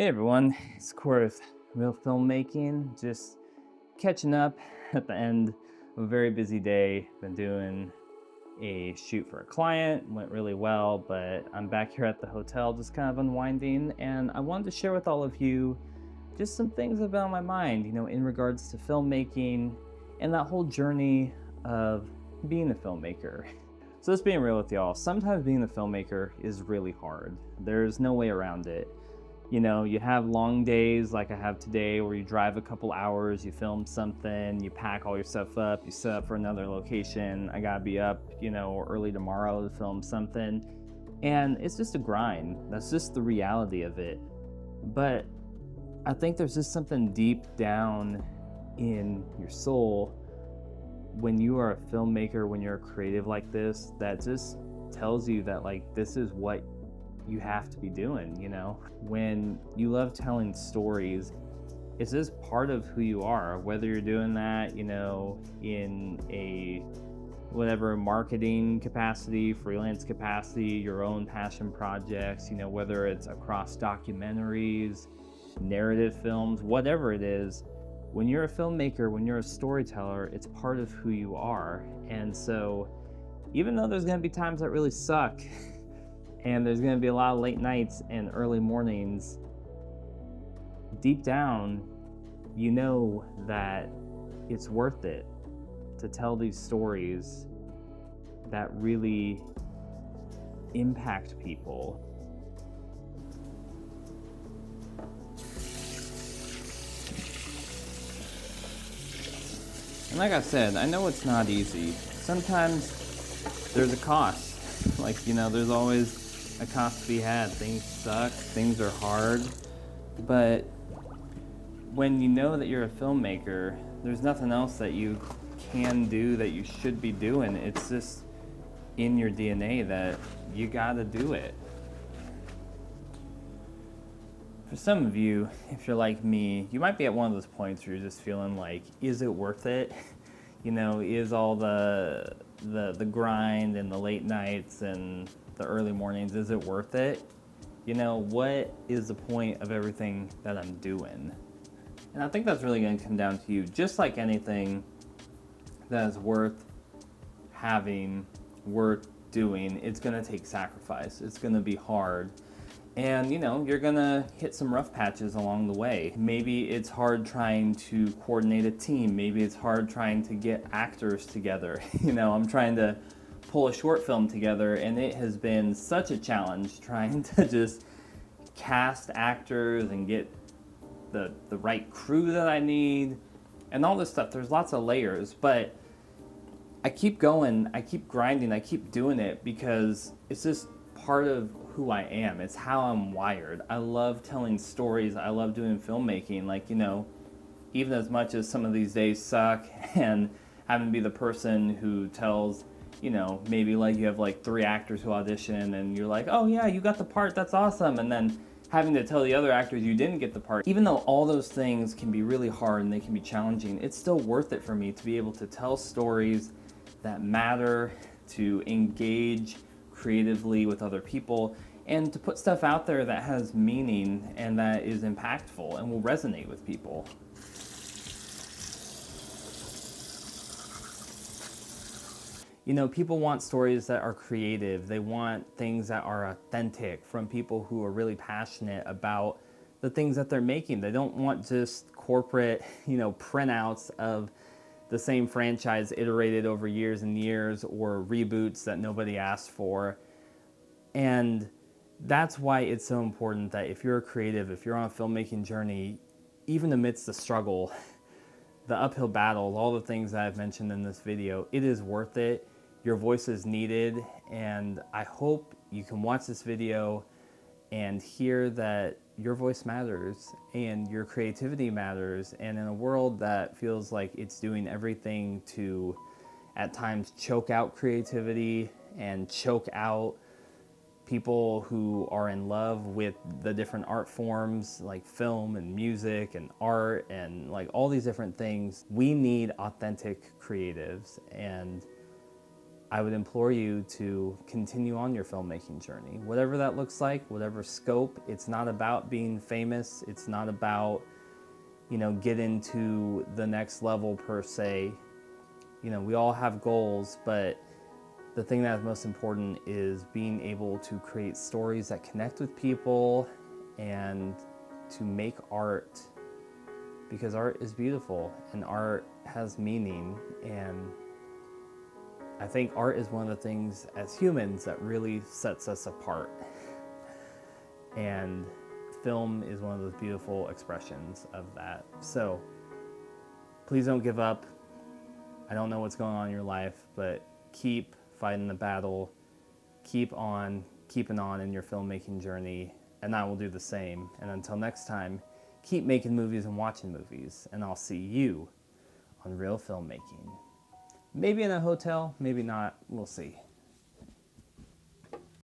Hey everyone, it's Corey with Reel Filmmaking. Just catching up at the end of a very busy day. Been doing a shoot for a client, went really well, but I'm back here at the hotel just kind of unwinding, and I wanted to share with all of you just some things that have been on my mind, in regards to filmmaking and that whole journey of being a filmmaker. So just being real with y'all, sometimes being a filmmaker is really hard. There's no way around it. You have long days like I have today where you drive a couple hours, you film something, you pack all your stuff up, you set up for another location. I gotta be up, early tomorrow to film something. And it's just a grind. That's just the reality of it. But I think there's just something deep down in your soul when you are a filmmaker, when you're a creative like this, that just tells you that this is what you have to be doing. When you love telling stories, it's just part of who you are, whether you're doing that in a whatever marketing capacity, freelance capacity, your own passion projects, whether it's across documentaries, narrative films, whatever it is. When you're a filmmaker, when you're a storyteller, it's part of who you are. And so even though there's going to be times that really suck and there's going to be a lot of late nights and early mornings, deep down, you know that it's worth it to tell these stories that really impact people. And like I said, I know it's not easy. Sometimes there's a cost. There's always a cost to be had. Things suck, things are hard. But when you know that you're a filmmaker, there's nothing else that you can do that you should be doing. It's just in your DNA that you gotta do it. For some of you, if you're like me, you might be at one of those points where you're just feeling like, is it worth it? Is all the grind and the late nights and the early mornings, is it worth it? What is the point of everything that I'm doing? And I think that's really going to come down to you. Just like anything that is worth having, worth doing, it's going to take sacrifice. It's going to be hard. And you're gonna hit some rough patches along the way. Maybe it's hard trying to coordinate a team. Maybe it's hard trying to get actors together. I'm trying to pull a short film together, and it has been such a challenge trying to just cast actors and get the right crew that I need and all this stuff. There's lots of layers, but I keep going, I keep grinding, I keep doing it because it's just part of who I am. It's how I'm wired. I love telling stories. I love doing filmmaking. Even as much as some of these days suck and having to be the person who tells, maybe you have 3 actors who audition and you're like, oh yeah, you got the part, that's awesome. And then having to tell the other actors you didn't get the part. Even though all those things can be really hard and they can be challenging, it's still worth it for me to be able to tell stories that matter, to engage creatively with other people, and to put stuff out there that has meaning and that is impactful and will resonate with people. People want stories that are creative. They want things that are authentic from people who are really passionate about the things that they're making. They don't want just corporate, printouts of the same franchise iterated over years and years, or reboots that nobody asked for. And that's why it's so important that if you're a creative, if you're on a filmmaking journey, even amidst the struggle, the uphill battle, all the things that I've mentioned in this video, it is worth it. Your voice is needed, and I hope you can watch this video and hear that your voice matters and your creativity matters. And in a world that feels like it's doing everything to, at times, choke out creativity and choke out people who are in love with the different art forms like film and music and art and all these different things, we need authentic creatives. And I would implore you to continue on your filmmaking journey, whatever that looks like, whatever scope. It's not about being famous. It's not about, getting to the next level per se. We all have goals, but the thing that is most important is being able to create stories that connect with people and to make art, because art is beautiful and art has meaning. And I think art is one of the things as humans that really sets us apart. And film is one of those beautiful expressions of that. So please don't give up. I don't know what's going on in your life, but keep fighting the battle. Keep on keeping on in your filmmaking journey, and I will do the same. And until next time, keep making movies and watching movies, and I'll see you on Reel Filmmaking. Maybe in a hotel, maybe not, we'll see.